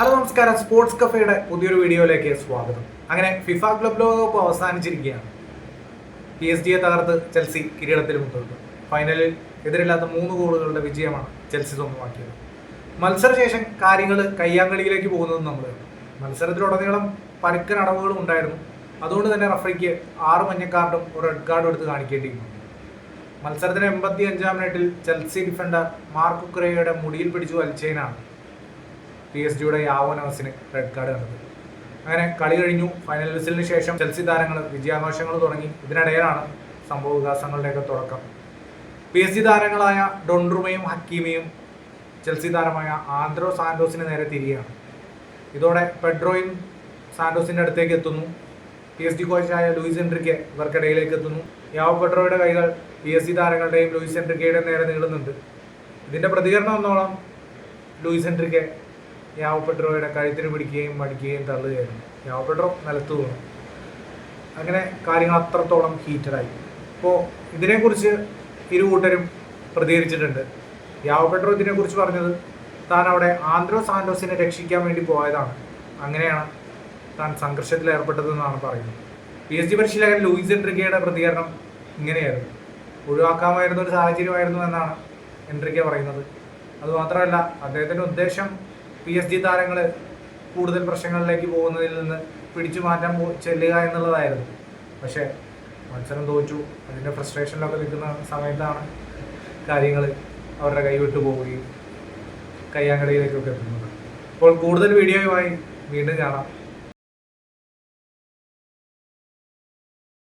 Hello നമസ്കാരം, sports കഫേയുടെ പുതിയൊരു വീഡിയോയിലേക്ക് സ്വാഗതം. അങ്ങനെ ഫിഫ ക്ലബ് ലോകകപ്പ് അവസാനിച്ചിരിക്കുകയാണ്. PSG തകർത്ത് ചെൽസി കിരീടത്തിൽ മുന്നോട്ട്. ഫൈനലിൽ എതിരില്ലാത്ത 3 ഗോളുകളുടെ വിജയമാണ് ചെൽസി സ്വന്തമാക്കിയത്. മത്സരശേഷം കാര്യങ്ങൾ കയ്യാങ്കളിയിലേക്ക് പോകുന്നത് നമ്മൾ മത്സരത്തിലുടനീളം പരുക്കൻ അടവുകളും ഉണ്ടായിരുന്നു. അതുകൊണ്ട് തന്നെ റഫറിക്ക് 6 മഞ്ഞ കാർഡും ഒരു റെഡ് കാർഡും എടുത്ത് കാണിക്കേണ്ടിയിരുന്നു. മത്സരത്തിന് 85-ാം മിനിറ്റിൽ ചെൽസി ഡിഫൻഡർ മാർക്ക് കുക്രയുടെ മുടിയിൽ പിടിച്ചു വലിച്ചതിനാണ് PSG-യുടെ യാവോ നവസിന് റെഡ് കാർഡ് കണ്ടത്. അങ്ങനെ കളി കഴിഞ്ഞു. ഫൈനൽ വിസിലിന് ശേഷം ചെൽസി താരങ്ങൾ വിജയാഘോഷങ്ങൾ തുടങ്ങി. ഇതിനിടയിലാണ് സംഭവ വികാസങ്ങളുടെയൊക്കെ തുടക്കം. PSG താരങ്ങളായ ഡൊൺറുമയും ഹക്കീമിയും ചെൽസി താരമായ ആന്ദ്രോ സാന്റോസിന് നേരെ തിരികെയാണ്. ഇതോടെ പെഡ്രോയും സാന്റോസിൻ്റെ അടുത്തേക്ക് എത്തുന്നു. PSG കോച്ചായ ലൂയിസ് എൻട്രിക്കെ ഇവർക്കിടയിലേക്ക് എത്തുന്നു. യാവോ പെഡ്രോയുടെ കൈകൾ PSG താരങ്ങളുടെയും ലൂയിസ് എൻട്രിക്കയുടെയും നേരെ നീളുന്നുണ്ട്. ഇതിൻ്റെ പ്രതികരണം എന്നോളം ലൂയിസ് എൻട്രിക്കെ യാവോ പെഡ്രോയുടെ കഴുത്തിന് പിടിക്കുകയും മടിക്കുകയും തള്ളുകയായിരുന്നു. യാവോ പെഡ്രോ നിലത്ത് വീണു. അങ്ങനെ കാര്യങ്ങൾ അത്രത്തോളം ഹീറ്റഡായി. ഇപ്പോൾ ഇതിനെക്കുറിച്ച് ഇരു കൂട്ടരും പ്രതികരിച്ചിട്ടുണ്ട്. യാവോ പെഡ്രോ ഇതിനെക്കുറിച്ച് പറഞ്ഞത് താൻ അവിടെ ആന്ദ്രോ സാന്റോസിനെ രക്ഷിക്കാൻ വേണ്ടി പോയതാണ്, അങ്ങനെയാണ് താൻ സംഘർഷത്തിൽ ഏർപ്പെട്ടതെന്നാണ് പറയുന്നത്. PSG പരിശീലകൻ ലൂയിസ് എൻട്രിക്കയുടെ പ്രതികരണം ഇങ്ങനെയായിരുന്നു: ഒഴിവാക്കാമായിരുന്ന ഒരു സാഹചര്യമായിരുന്നു എന്നാണ് എൻട്രിക്ക പറയുന്നത്. അതുമാത്രമല്ല, അദ്ദേഹത്തിൻ്റെ ഉദ്ദേശം PSG താരങ്ങൾ കൂടുതൽ പ്രശ്നങ്ങളിലേക്ക് പോകുന്നതിൽ നിന്ന് പിടിച്ചു മാറ്റാൻ ചെല്ലുക എന്നുള്ളതായിരുന്നു. പക്ഷേ മത്സരം തോറ്റു. അതിൻ്റെ ഫ്രസ്ട്രേഷനിലൊക്കെ നിൽക്കുന്ന സമയത്താണ് കാര്യങ്ങൾ അവരുടെ കൈവിട്ടു പോവുകയും കയ്യാങ്കളിയിലേക്കൊക്കെ എത്തുന്നത്. അപ്പോൾ കൂടുതൽ വീഡിയോയുമായി വീണ്ടും കാണാം.